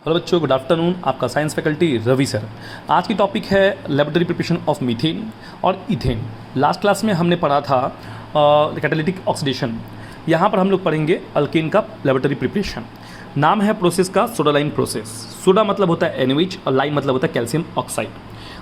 Hello बच्चों, good afternoon. आपका science faculty Ravi sir. आज की टॉपिक है लेबोरेटरी प्रिपरेशन ऑफ मीथेन और इथेन। लास्ट क्लास में हमने पढ़ा था कैटालिटिक ऑक्सीडेशन। यहाँ पर हम लोग पढ़ेंगे अल्केन का लेबोरेटरी प्रिपरेशन। नाम है प्रोसेस का सोडा लाइम प्रोसेस। सोडा मतलब होता है NaOH और लाइम मतलब होता है कैल्शियम ऑक्साइड।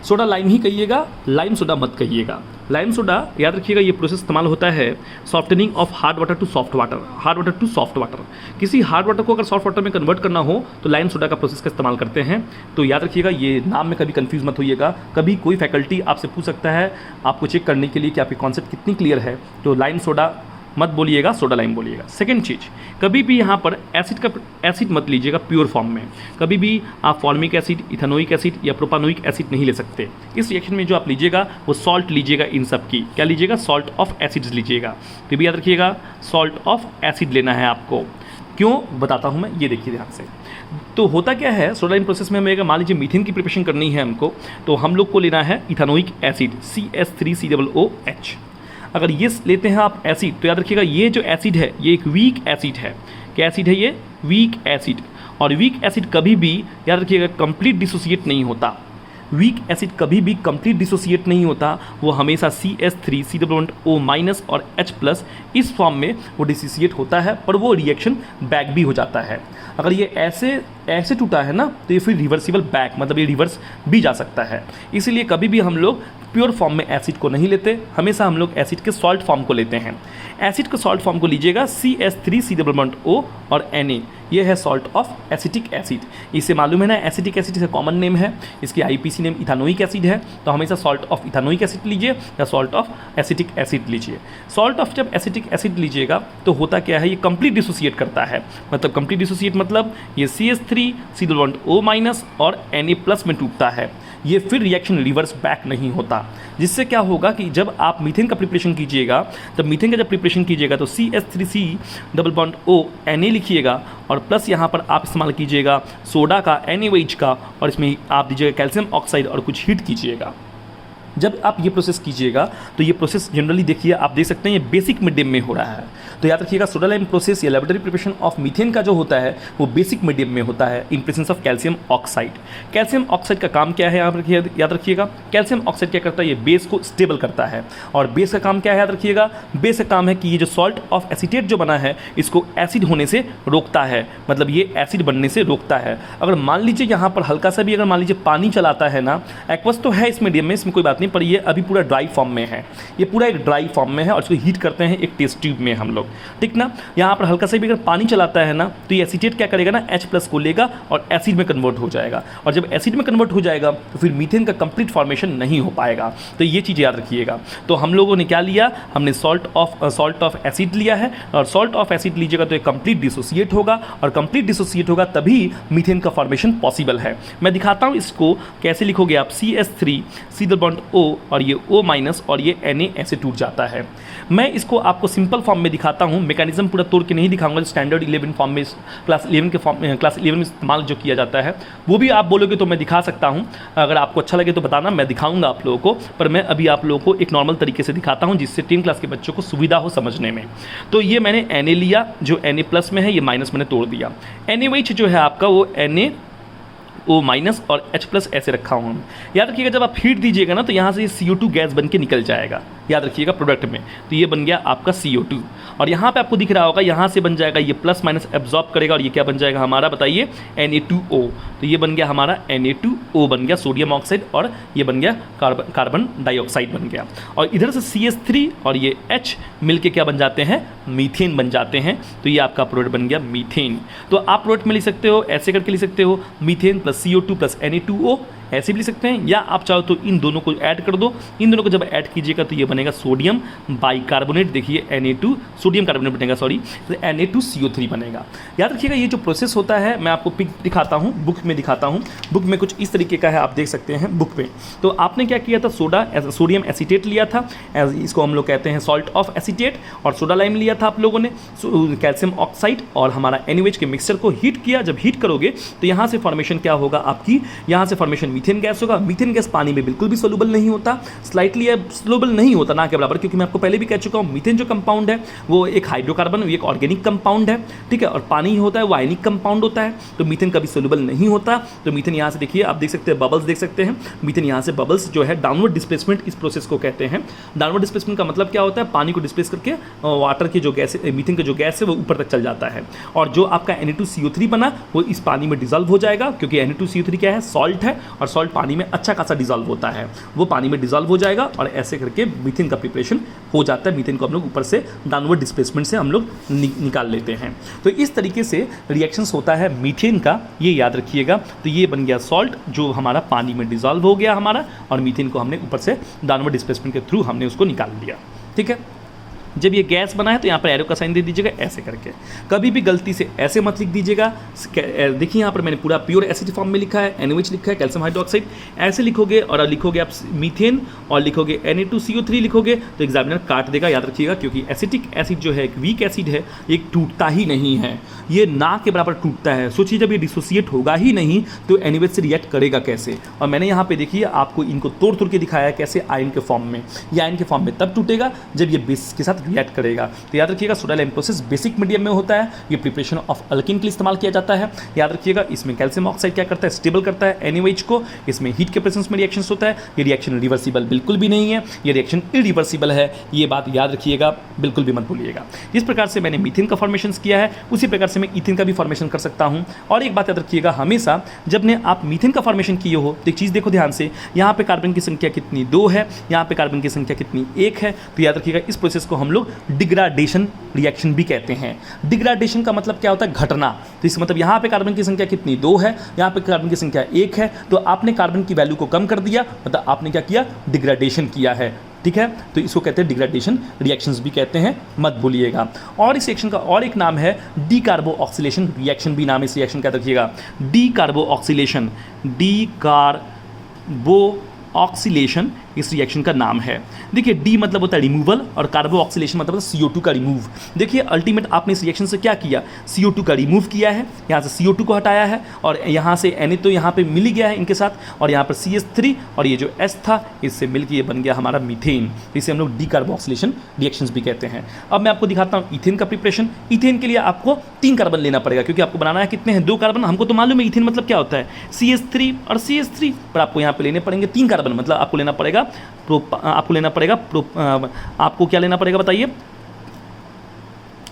सोडा लाइम ही कहिएगा, लाइम सोडा मत कहिएगा। लाइम सोडा याद रखिएगा, ये प्रोसेस इस्तेमाल होता है softening of hard water to soft water, hard water to soft water. किसी हार्ड वाटर को अगर सॉफ्ट वाटर में कन्वर्ट करना हो तो लाइम सोडा का प्रोसेस का इस्तेमाल करते हैं। तो याद रखिएगा, ये नाम में कभी कंफ्यूज मत होइएगा। कभी कोई फैकल्टी आपसे पूछ सकता है आपको चेक करने के लिए कि आपकी कॉन्सेप्ट कितनी क्लियर है, तो लाइम सोडा मत बोलिएगा, सोडा लाइम बोलिएगा। सेकंड चीज़, कभी भी यहाँ पर एसिड मत लीजिएगा प्योर फॉर्म में। कभी भी आप फॉर्मिक एसिड, इथेनोइक एसिड या प्रोपानोइक एसिड नहीं ले सकते। इस रिएक्शन में जो आप लीजिएगा वो सॉल्ट लीजिएगा। इन सब की क्या लीजिएगा? सॉल्ट ऑफ एसिड्स लीजिएगा। तो भी याद रखिएगा, सॉल्ट ऑफ एसिड लेना है आपको। क्यों बताता हूँ मैं, ये देखिए ध्यान से। तो होता क्या है, सोडा लाइम प्रोसेस में हमें मान लीजिए मीथेन की प्रिपरेशन करनी है हमको, तो हम लोग को लेना है इथेनोइक एसिड CH3COOH। अगर ये लेते हैं आप एसिड, तो याद रखिएगा ये जो एसिड है ये एक वीक एसिड है। क्या एसिड है ये? Weak acid. और वीक एसिड कभी भी याद रखिएगा कंप्लीट डिसोसिएट नहीं होता। वीक एसिड कभी भी कंप्लीट डिसोसिएट नहीं होता, वो हमेशा CH3COO- और H+ इस फॉर्म में वो डिसोसिएट होता है, पर वो रिएक्शन बैक भी हो जाता है। अगर ये ऐसे टूटा है ना, तो ये फिर रिवर्सिबल बैक, मतलब ये रिवर्स भी जा सकता है। इसीलिए कभी भी हम लोग प्योर फॉर्म में एसिड को नहीं लेते, हमेशा हम लोग एसिड के सॉल्ट फॉर्म को लेते हैं। एसिड के सॉल्ट फॉर्म को लीजिएगा CH3COO और Na, ये है सॉल्ट ऑफ एसिटिक एसिड। इसे मालूम है ना, एसिटिक एसिड इसे कॉमन नेम है, इसकी IPC नेम इथेनोइक एसिड है। तो हमेशा सॉल्ट ऑफ इथेनोइक एसिड लीजिए या सॉल्ट ऑफ एसिटिक एसिड लीजिए। सॉल्ट ऑफ जब एसिटिक एसिड लीजिएगा तो होता क्या है, ये कंप्लीट डिसोसिएट करता है। मतलब कंप्लीट डिसोसिएट मतलब ये CH3COO- और Na+ में टूटता है। ये फिर रिएक्शन रिवर्स बैक नहीं होता। जिससे क्या होगा कि जब आप मीथेन का प्रिपरेशन कीजिएगा, तब मीथेन का जब प्रिपरेशन कीजिएगा तो CH3COO Na लिखिएगा और प्लस यहाँ पर आप इस्तेमाल कीजिएगा सोडा का, NaOH का, और इसमें आप दीजिएगा कैल्शियम ऑक्साइड और कुछ हीट कीजिएगा। जब आप ये प्रोसेस कीजिएगा तो ये प्रोसेस जनरली देखिए, आप देख सकते हैं ये बेसिक मीडियम में हो रहा है। तो याद रखिएगा, सोडा लाइम प्रोसेस या लेबोरेटरी प्रिपरेशन ऑफ मीथेन का जो होता है वो बेसिक मीडियम में होता है in presence of calcium oxide. Calcium oxide का काम क्या है, यहाँ पर याद रखिएगा, कैल्शियम ऑक्साइड क्या करता है, ये बेस को स्टेबल करता है। और बेस का काम क्या है, याद रखिएगा, बेस का काम है कि ये जो सॉल्ट ऑफ एसीटेट जो बना है इसको एसिड होने से रोकता है, मतलब ये एसिड बनने से रोकता है। अगर मान लीजिए यहाँ पर हल्का सा भी अगर मान लीजिए पानी चलाता है ना, एक्वस तो है इस मीडियम में, इसमें कोई बात नहीं, पर ये अभी पूरा ड्राई फॉर्म में है। ये पूरा एक ड्राई फॉर्म में है और इसको हीट करते हैं एक टेस्ट ट्यूब में हम लोग, ठीक ना। यहाँ पर हल्का सा भी अगर पानी चलाता है ना, तो ये एसीटेट क्या करेगा ना, H+ को लेगा और एसिड में कन्वर्ट हो जाएगा। और जब एसिड में कन्वर्ट हो जाएगा तो फिर मीथेन का कंप्लीट फॉर्मेशन नहीं हो पाएगा। तो ये चीज़ याद रखिएगा। तो हम लोगों ने क्या लिया, हमने सॉल्ट ऑफ एसिड लिया है, और सॉल्ट ऑफ एसिड लीजिएगा तो ये कंप्लीट डिसोसिएट होगा, और कंप्लीट डिसोसिएट होगा तभी मीथेन का फॉर्मेशन पॉसिबल है। मैं दिखाता हूँ इसको कैसे लिखोगे आप। CH3COO और ये O- और ये Na ऐसे टूट जाता है। मैं इसको आपको सिंपल फॉर्म में दिखाता हूँ, मैकेनिज्म पूरा तोड़ के नहीं दिखाऊंगा। स्टैंडर्ड 11 फॉर्म में, क्लास 11 में इस्तेमाल जो किया जाता है वो भी आप बोलोगे तो मैं दिखा सकता हूँ। अगर आपको अच्छा लगे तो बताना, मैं दिखाऊंगा आप लोगों को, पर मैं अभी आप लोगों को एक नॉर्मल तरीके से दिखाता हूँ जिससे 10 क्लास के बच्चों को सुविधा हो समझने में। तो ये मैंने Na लिया, जो Na+ में है, ये माइनस मैंने तोड़ दिया। NaOH जो है आपका वो NaO- और H+ ऐसे रखा हूँ। याद रखिएगा, जब आप हीट दीजिएगा ना तो यहाँ से ये CO2 गैस बन के निकल जाएगा। याद रखिएगा प्रोडक्ट में, तो ये बन गया आपका CO2। और यहाँ पे आपको दिख रहा होगा, यहाँ से बन जाएगा ये प्लस माइनस एब्जॉर्ब करेगा, और ये क्या बन जाएगा हमारा, बताइए, Na2O। तो ये बन गया हमारा Na2O, बन गया सोडियम ऑक्साइड, और ये बन गया कार्बन डाइऑक्साइड बन गया। और इधर से CH3 और ये H मिलके क्या बन जाते हैं, मीथेन बन जाते हैं। तो ये आपका प्रोडक्ट बन गया मीथेन। तो आप प्रोडक्ट में लिख सकते हो, ऐसे करके लिख सकते हो, methane plus CO2 plus Na2O, ऐसे भी लिख सकते हैं, या आप चाहो तो इन दोनों को ऐड कर दो। इन दोनों को जब ऐड कीजिएगा तो ये बनेगा सोडियम बाइकार्बोनेट, देखिए Na2 सोडियम कार्बोनेट बनेगा, सॉरी, तो Na2CO3 बनेगा। याद रखिएगा, ये जो प्रोसेस होता है, मैं आपको पिक दिखाता हूँ, बुक में दिखाता हूँ। बुक में कुछ इस तरीके का है, आप देख सकते हैं बुक पे। तो आपने क्या किया था, सोडियम एसीटेट लिया था, इसको हम लोग कहते हैं सॉल्ट ऑफ एसीटेट, और सोडा लाइम लिया था आप लोगों ने, कैल्शियम ऑक्साइड और हमारा NaOH के मिक्सचर को हीट किया। जब हीट करोगे तो यहाँ से फॉर्मेशन क्या होगा आपकी, यहाँ से फॉर्मेशन मीथेन गैस होगा। मीथेन गैस पानी में बिल्कुल भी सोल्यूबल नहीं होता, स्लाइटली सोल्यूबल नहीं होता ना के बराबर, क्योंकि मैं आपको पहले भी कह चुका हूँ मीथेन जो कंपाउंड है वो एक हाइड्रोकार्बन, एक ऑर्गेनिक कंपाउंड है, ठीक है, और पानी होता है वो आयनिक कंपाउंड होता है, तो मीथेन कभी सोल्यूबल नहीं होता। तो मीथेन यहाँ से देखिए, आप देख सकते हैं बबल्स देख सकते हैं, मीथेन यहाँ से बबल्स जो है डाउनवर्ड डिस्प्लेसमेंट इस प्रोसेस को कहते हैं। डाउनवर्ड डिस्प्लेसमेंट का मतलब क्या होता है, पानी को डिस्प्लेस करके वाटर की जो गैस, मीथेन का जो गैस है वो ऊपर तक चल जाता है, और जो आपका Na2CO3 बना वो इस पानी में डिजॉल्व हो जाएगा, क्योंकि Na2CO3 क्या है, सॉल्ट है, और सॉल्ट पानी में अच्छा खासा डिजॉल्व होता है, वो पानी में डिजॉल्व हो जाएगा, और ऐसे करके मीथेन का प्रिपरेशन हो जाता है। मीथेन को हम लोग ऊपर से डाउनवर्ड डिस्प्लेसमेंट से हम लोग निकाल लेते हैं। तो इस तरीके से रिएक्शंस होता है मीथेन का, ये याद रखिएगा। तो ये बन गया सॉल्ट जो हमारा पानी में डिजॉल्व हो गया हमारा, और मीथेन को हमने ऊपर से डाउनवर्ड डिस्प्लेसमेंट के थ्रू हमने उसको निकाल लिया, ठीक है। जब ये गैस बना है तो यहाँ पर एरो का साइन दे दीजिएगा ऐसे करके, कभी भी गलती से ऐसे मत लिख दीजिएगा। देखिए यहाँ पर मैंने पूरा प्योर एसिड फॉर्म में लिखा है, NaOH लिखा है, कैल्शियम हाइड्रोक्साइड, ऐसे लिखोगे और लिखोगे आप मीथेन और लिखोगे Na2CO3 लिखोगे तो एग्जामिनर काट देगा, याद रखिएगा, क्योंकि एसिटिक एसिड जो है एक वीक एसिड है, एक टूटता ही नहीं है, ये ना के बराबर टूटता है। सोचिए जब ये डिसोसिएट होगा ही नहीं तो NaOH से रिएक्ट करेगा कैसे। और मैंने यहाँ पे देखिए आपको इनको तोड़ तोड़ के दिखाया है कैसे, आयन के फॉर्म में। ये आयन के फॉर्म में तब टूटेगा जब ये बेस के साथ रिएक्ट करेगा। तो याद रखिएगा soda lime process basic medium में होता है, ये प्रिपरेशन ऑफ अल्किन के लिए इस्तेमाल किया जाता है। याद रखिएगा इसमें कैल्शियम ऑक्साइड क्या करता है, स्टेबल करता है NaOH को, इसमें हीट के प्रेजेंस में रिएक्शंस होता है। ये रिएक्शन रिवर्सिबल बिल्कुल भी नहीं है, ये रिएक्शन इरिवर्सिबल है, ये बात याद रखिएगा, बिल्कुल भी मत भूलिएगा। जिस प्रकार से मैंने मीथेन का फॉर्मेशन किया है उसी प्रकार से मैं ईथेन का भी फॉर्मेशन कर सकता हूं। और एक बात याद रखिएगा, हमेशा जब ने आप मीथेन का फॉर्मेशन किए हो तो एक चीज़ देखो ध्यान से, यहाँ पे कार्बन की संख्या कितनी 2 है, यहाँ पे कार्बन की संख्या कितनी 1 है। तो याद रखिएगा इस प्रोसेस को हम लोग डिग्राडेशन रिएक्शन भी कहते हैं। डिग्राडेशन का मतलब क्या होता है, घटना। तो इसका मतलब यहाँ पे कार्बन की संख्या कितनी 2 है, यहाँ पे कार्बन की संख्या 1 है, तो आपने कार्बन की वैल्यू को कम कर दिया, मतलब आपने क्या किया, डिग्राडेशन किया है, ठीक है। तो इसको कहते हैं डिग्रेडेशन रिएक्शंस भी कहते हैं, मत भूलिएगा। और इस रिएक्शन का और एक नाम है डी कार्बो ऑक्सीलेशन रिएक्शन भी नाम है इस रिएक्शन का, रखिएगा डी कार्बो ऑक्सीलेशन, डी कार्बो ऑक्सीलेशन इस रिएक्शन का नाम है। देखिए डी मतलब होता है रिमूवल और कार्बो ऑक्सीलेशन मतलब CO2 का रिमूव। देखिए अल्टीमेट आपने इस रिएक्शन से क्या किया, CO2 का रिमूव किया है, यहाँ से CO2 को हटाया है, और यहाँ से Na तो यहाँ पे मिल ही गया है इनके साथ, और यहाँ पर CH3 और ये जो S था इससे मिलकर ये बन गया हमारा मीथेन। इसे हम लोग डी कार्बो ऑक्सीलेशन रिएक्शंस भी कहते हैं। अब मैं आपको दिखाता हूँ ईथेन का प्रिपरेशन। ईथेन के लिए आपको 3 कार्बन लेना पड़ेगा, क्योंकि आपको बनाना है कितने हैं, 2 कार्बन। हमको तो मालूम है ईथेन मतलब क्या होता है, CH3 और CH3, पर आपको यहाँ पे लेने पड़ेंगे 3 कार्बन, मतलब आपको लेना पड़ेगा आपको क्या लेना पड़ेगा बताइए,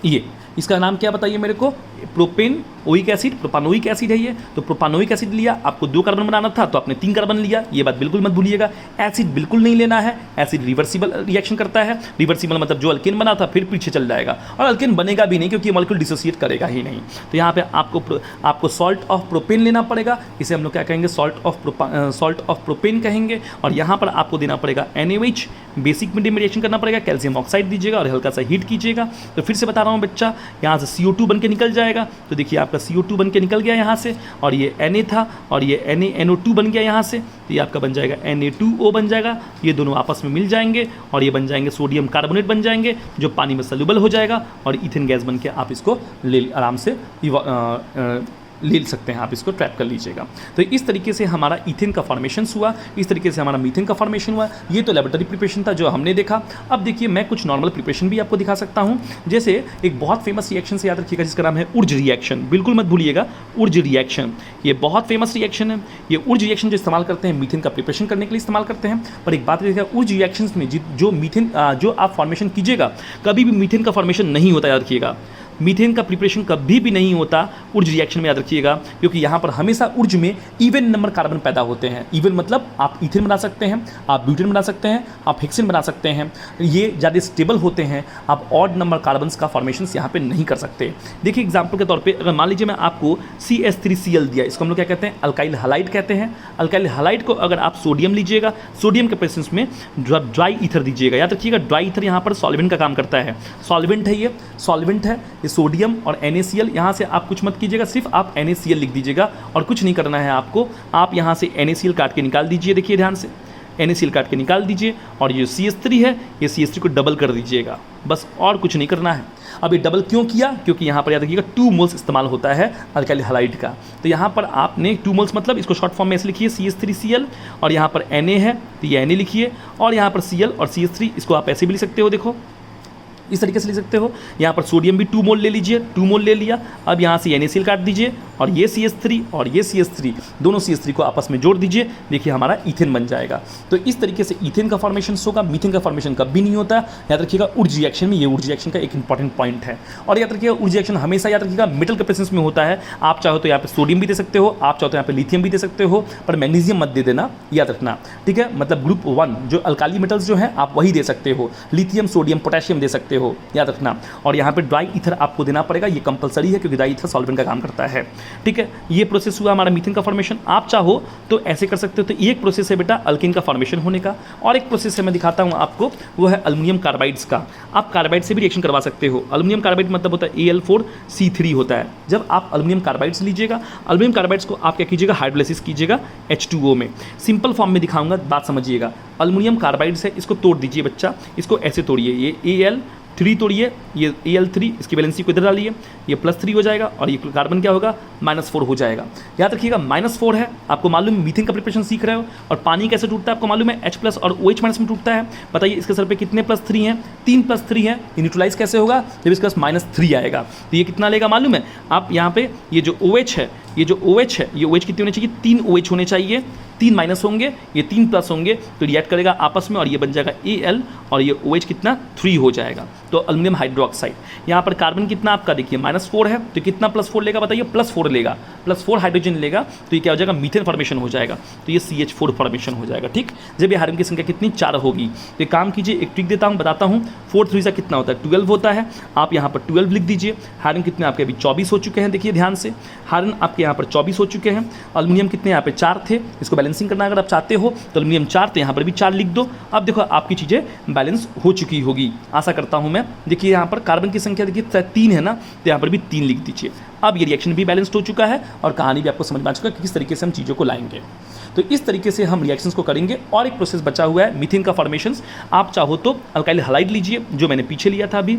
ये इसका नाम क्या बताइए मेरे को, propane oic acid, propanoic acid है ये। तो प्रोपानोइक एसिड लिया, आपको 2 कार्बन बनाना था तो आपने 3 कार्बन लिया, ये बात बिल्कुल मत भूलिएगा। एसिड बिल्कुल नहीं लेना है, एसिड रिवर्सिबल रिएक्शन करता है। रिवर्सिबल मतलब जो अल्केन बना था फिर पीछे चल जाएगा, और अल्केन बनेगा भी नहीं क्योंकि मॉलिक्यूल डिसोसिएट करेगा ही नहीं। तो यहाँ पे आपको सॉल्ट ऑफ प्रोपेन लेना पड़ेगा, इसे हम लोग क्या कहेंगे, सॉल्ट ऑफ प्रोपेन कहेंगे। और यहाँ पर आपको देना पड़ेगा NaOH, बेसिक मीडियम में रिएक्शन करना पड़ेगा, कैल्शियम ऑक्साइड दीजिएगा और हल्का सा हीट कीजिएगा। तो फिर से बता रहा हूँ बच्चा, यहाँ से CO2 बन के निकल जाएगा। तो देखिए आपका CO2 बन के निकल गया यहाँ से, और ये Na था और ये NaNO2 बन गया यहाँ से, तो ये आपका बन जाएगा Na2O बन जाएगा। ये दोनों आपस में मिल जाएंगे और ये बन जाएंगे सोडियम कार्बोनेट बन जाएंगे, जो पानी में सल्यूबल हो जाएगा, और ईथेन गैस बन के आप इसको आराम से ले सकते हैं, आप इसको ट्रैप कर लीजिएगा। तो इस तरीके से हमारा ईथेन का फॉर्मेशन हुआ, इस तरीके से हमारा मीथेन का फॉर्मेशन हुआ। ये तो लेबोरेटरी प्रिपरेशन था जो हमने देखा। अब देखिए मैं कुछ नॉर्मल प्रिपरेशन भी आपको दिखा सकता हूँ। जैसे एक बहुत फेमस रिएक्शन से याद रखिएगा जिसका नाम है उर्ज रिएक्शन, बिल्कुल मत भूलिएगा, उर्ज रिएक्शन। ये बहुत फेमस रिएक्शन है। ये उर्ज रिएक्शन जो इस्तेमाल करते हैं मीथेन का प्रिपरेशन करने के लिए इस्तेमाल करते हैं। पर एक बात देखिएगा, उर्ज रिएक्शन में जो मीथेन जो आप फॉर्मेशन कीजिएगा, कभी भी मीथेन का फॉर्मेशन नहीं होता, याद रखिएगा। मीथेन का प्रिपरेशन कभी भी नहीं होता उर्ज रिएक्शन में, याद रखिएगा, क्योंकि यहाँ पर हमेशा उर्ज में इवन नंबर कार्बन पैदा होते हैं। इवन मतलब आप ईथेन बना सकते हैं, आप ब्यूटेन बना सकते हैं, आप हेक्सेन बना सकते हैं, ये ज़्यादा स्टेबल होते हैं। आप ऑड नंबर कार्बन्स का फॉर्मेशन यहाँ पे नहीं कर सकते। देखिए एग्जाम्पल के तौर पर अगर मान लीजिए मैं आपको CH3Cl दिया, इसको हम लोग क्या कहते हैं, अल्काइल हैलाइड कहते हैं। अल्काइल हैलाइड को अगर आप सोडियम लीजिएगा, सोडियम के प्रेजेंस में ड्राई ईथर दीजिएगा, याद रखिएगा ड्राई ईथर यहाँ पर सॉल्वेंट का काम करता है। सॉल्वेंट है, ये सॉल्वेंट है, सोडियम और NaCl। यहाँ से आप कुछ मत कीजिएगा, सिर्फ आप NaCl लिख दीजिएगा और कुछ नहीं करना है आपको। आप यहाँ से NaCl काट के निकाल दीजिए। देखिए ध्यान से NaCl काट के निकाल दीजिए और ये CH3 है, ये CH3 को डबल कर दीजिएगा, बस और कुछ नहीं करना है। अब ये डबल क्यों किया? क्योंकि यहाँ पर याद रखिएगा 2 मोल्स इस्तेमाल होता है अल्काइल हैलाइड का। तो यहाँ पर आपने 2 मोल्स मतलब इसको शॉर्ट फॉर्म में ऐसे लिखिए CH3Cl, और यहाँ पर Na है तो ये Na लिखिए, और यहाँ पर Cl और CH3 इसको आप ऐसे भी लिख सकते हो, देखो इस तरीके से लिख सकते हो। यहाँ पर सोडियम भी 2 मोल ले लीजिए, 2 मोल ले लिया। अब यहाँ से NaCl काट दीजिए और ये CH3 और ये CH3, दोनों CH3 को आपस में जोड़ दीजिए, देखिए हमारा ईथेन बन जाएगा। तो इस तरीके से ईथेन का फॉर्मेशन होगा। मीथेन का फॉर्मेशन कभी नहीं होता, याद रखिएगा ऊर्ज रिएक्शन में। ये ऊर्ज रिएक्शन का एक इंपॉर्टेंट पॉइंट है। और याद रखिएगा ऊर्ज रिएक्शन हमेशा याद रखिएगा मेटल के प्रेजेंस में होता है। आप चाहो तो यहाँ पे सोडियम भी दे सकते हो, आप चाहो तो यहाँ पे लिथियम भी दे सकते हो, पर मैग्नीशियम मत दे देना, याद रखना, ठीक है। मतलब ग्रुप 1 जो अल्काली मेटल्स जो है आप वही दे सकते हो, लिथियम सोडियम पोटेशियम दे सकते हो, याद रखना। और यहाँ पे ड्राई ईथर आपको देना पड़ेगा, ये कंपलसरी है क्योंकि ड्राई ईथर सॉल्वेंट का काम करता है, ठीक है। ये प्रोसेस हुआ हमारा मीथेन का फॉर्मेशन। आप चाहो तो ऐसे कर सकते हो। तो ये एक प्रोसेस है बेटा अल्केन का फॉर्मेशन होने का। और एक प्रोसेस है मैं दिखाता हूँ आपको, वो है अल्युमिनियम कार्बाइड्स का। आप कार्बाइड से भी रिएक्शन करवा सकते हो। अल्युमिनियम कार्बाइड मतलब होता है Al4C3 होता है। जब आप अल्युमिनियम कार्बाइड्स लीजिएगा, अल्युमिनियम कार्बाइड्स को आप क्या कीजिएगा, हाइड्रोलाइसिस कीजिएगा H2O में। सिंपल फॉर्म में दिखाऊंगा, बात समझिएगा। अल्युमिनियम कार्बाइड्स है, इसको तोड़ दीजिए बच्चा, इसको ऐसे तोड़िए, ये Al3 तोड़िए, ये Al3, इसकी वैलेंसी को इधर डालिए, ये +3 हो जाएगा और ये कार्बन क्या होगा, -4 हो जाएगा। याद रखिएगा -4 है। आपको मालूम है मीथेन का प्रिपरेशन सीख रहे हो, और पानी कैसे टूटता है आपको मालूम है, H+ और OH- में टूटता है। बताइए इसके सर पे कितने +3 हैं, 3 +3 है। ये न्यूट्रलाइज कैसे होगा, जब इसके पास -3 आएगा। तो ये कितना लेगा मालूम है आप, यहाँ पे ये जो OH है, ये जो OH है, ये OH कितने होने चाहिए, 3 OH होने चाहिए। 3 माइनस होंगे, ये 3 प्लस होंगे, तो रिएक्ट करेगा आपस में और ये बन जाएगा Al, और ये OH कितना 3 हो जाएगा। तो अल्युमिनियम हाइड्रोक्साइड। यहाँ पर कार्बन कितना आपका देखिए -4 है, तो कितना +4 लेगा बताइए, +4 लेगा, +4 हाइड्रोजन लेगा, तो ये क्या हो जाएगा, मीथेन फॉर्मेशन हो जाएगा। तो ये CH4 फॉर्मेशन हो जाएगा, ठीक। जब ये हाइड्रोजन की संख्या कितनी 4 होगी, तो एक काम कीजिए, एक ट्रिक देता हूँ, बताता हूँ। 4 3 कितना होता है, 12 होता है। आप यहाँ पर 12 लिख दीजिए। हाइड्रोजन कितने आपके अभी 24 हो चुके हैं, देखिए ध्यान से, हाइड्रोजन आपके यहाँ पर 24 हो चुके हैं। अल्युमिनियम कितने यहाँ पे 4 थे, इसको बैलेंसिंग करना अगर आप चाहते हो तो अल्युमिनियम 4 तो यहाँ पर भी 4 लिख दो। अब देखो आपकी चीज़ें बैलेंस हो चुकी होगी, आशा करता हूँ मैं। देखिए यहाँ पर कार्बन की संख्या देखिए 3 है ना, तो यहाँ पर भी 3 लिख दीजिए। अब ये रिएक्शन भी बैलेंस्ड हो चुका है और कहानी भी आपको समझ में आ चुका है कि किस तरीके से हम चीज़ों को लाएंगे। तो इस तरीके से हम रिएक्शंस को करेंगे। और एक प्रोसेस बचा हुआ है मीथेन का फॉर्मेशंस। आप चाहो तो अल्काइल हैलाइड लीजिए, जो मैंने पीछे लिया था अभी,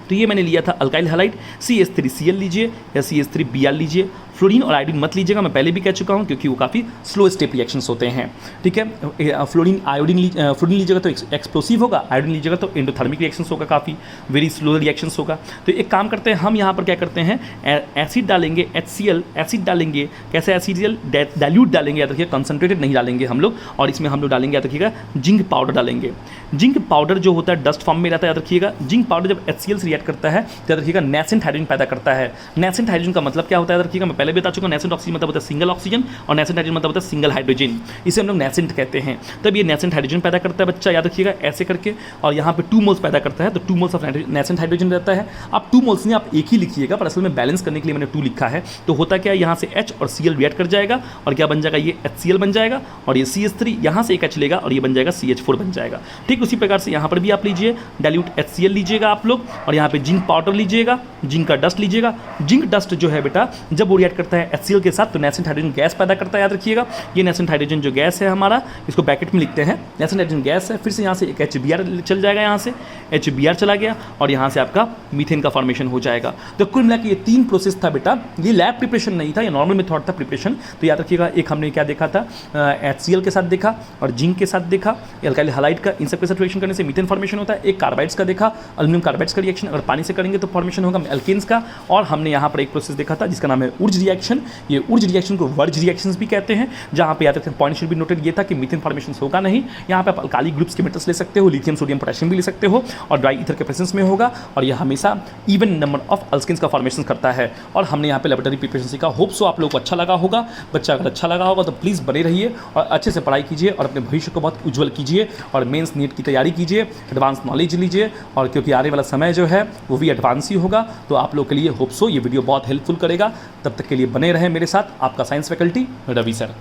तो ये मैंने लिया था अल्काइल हैलाइड। CH3Cl लीजिए या CH3Br लीजिए। फ्लोरीन और आयोडीन मत लीजिएगा, मैं पहले भी कह चुका हूँ, क्योंकि वो काफ़ी स्लो स्टेप रिएक्शंस होते हैं, ठीक है। फ्लोरीन लीजिएगा तो एक्सप्लोसिव होगा, आयोडीन लीजिएगा तो एंडोथर्मिक रिएक्शंस होगा, काफ़ी वेरी स्लो रिएक्शंस होगा। तो एक काम करते हैं हम, यहाँ पर क्या करते हैं, एसिड डालेंगे, HCl एसिड डालेंगे। कैसे एसिड, डाइल्यूट डालेंगे, याद रखिएगा, कंसनट्रेटेड नहीं डालेंगे हम लोग। और इसमें हम लोग डालेंगे, याद रखिएगा, जिंक पाउडर डालेंगे। जिंक पाउडर जो होता है डस्ट फॉर्म में रहता है, याद रखिएगा। जिंक पाउडर जब HCl से रिएक्ट करता है तो याद रखिएगा नेसेंट हाइड्रोजन पैदा करता है। नेसेंट हाइड्रोजन का मतलब क्या होता है, याद रखिएगा, मैं पहले भी बता चुका हूं। नेसेंट ऑक्सीजन मतलब होता है सिंगल ऑक्सीजन, और नेसेंट हाइड्रोजन मतलब होता है सिंगल हाइड्रोजन। इसे हम लोग नेसेंट कहते हैं। तब ये नेसेंट हाइड्रोजन पैदा करता है बच्चा, याद रखिएगा, ऐसे करके। और यहाँ पे 2 मोल्स पैदा करता है, तो 2 मोल्स ऑफ नेसेंट हाइड्रोजन रहता है। आप 2 मोल्स नहीं, आप एक ही लिखिएगा, पर असल में बैलेंस करने के लिए मैंने 2 लिखा है। तो होता क्या है, यहाँ से H और Cl रिएक्ट कर जाएगा और क्या बन जाएगा, ये HCl बन जाएगा, और ये CH3 यहाँ से एक H लेगा और ये बन जाएगा CH4 बन जाएगा। ठीक उसी प्रकार से यहाँ पर भी आप लीजिए, डाइल्यूट HCl लीजिएगा आप लोग, और यहाँ पे जिंक पाउडर लीजिएगा, जिंक का डस्ट लीजिएगा। जिंक डस्ट जो है बेटा, जब वो रिएक्ट करता है HCl के साथ तो नेसेंट हाइड्रोजन गैस पैदा करता है, याद रखिएगा। ये नेसेंट हाइड्रोजन जो गैस है हमारा, इसको ब्रैकेट में लिखते हैं, नेसेंट हाइड्रोजन गैस है। फिर से यहाँ से एक HBr चल जाएगा, यहाँ से HBr चला गया और यहाँ से आपका मीथेन का फॉर्मेशन हो जाएगा। तो कुल मिला के ये 3 प्रोसेस था बेटा। ये लैब प्रिपरेशन नहीं था, ये नॉर्मल मेथड था प्रिपरेशन। तो याद रखिएगा, एक हमने क्या देखा था, HCl के साथ देखा और जिंक के साथ देखा, अल्काइल हैलाइड का, इन सब के साथ रिएक्शन करने से मीथेन फॉर्मेशन होता है। एक कार्बाइड्स का देखा, अल्युमिनियम कार्बाइड्स का रिएक्शन अगर पानी से करेंगे तो फॉर्मेशन होगा अल्केन्स का। और हमने यहाँ पर एक प्रोसेस देखा था जिसका नाम है ऊर्ज रिएक्शन। ये ऊर्ज रिएक्शन को वर्ज रिएक्शंस भी कहते हैं, जहाँ पे याद रखते हैं पॉइंट शुड बी नोटेड ये था कि मीथेन फॉर्मेशन होगा नहीं। यहाँ पे आप अल्काली ग्रुप्स के मेटल्स ले सकते हो, लिथियम सोडियम पोटेशियम भी ले सकते हो, और ड्राई ईथर के प्रेजेंस में होगा। और यह हमेशा इवन नंबर ऑफ अल्केन्स का फॉर्मेशन करता है। और हमने यहाँ पे लैबोरेटरी प्रिपरेशन सीखा। होप सो आप लोगों को अच्छा लगा होगा। बच्चा अगर अच्छा लगा होगा तो प्लीज़ बने रहिए और अच्छे से पढ़ाई कीजिए और अपने भविष्य को बहुत उज्जवल कीजिए। और मेंस नीट की तैयारी कीजिए, एडवांस नॉलेज लीजिए, और क्योंकि आने वाला समय जो है वो भी एडवांस ही होगा। तो आप लोग के लिए होप सो ये वीडियो बहुत हेल्पफुल करेगा। तब तक के लिए बने रहें मेरे साथ, आपका साइंस फैकल्टी रवि सर।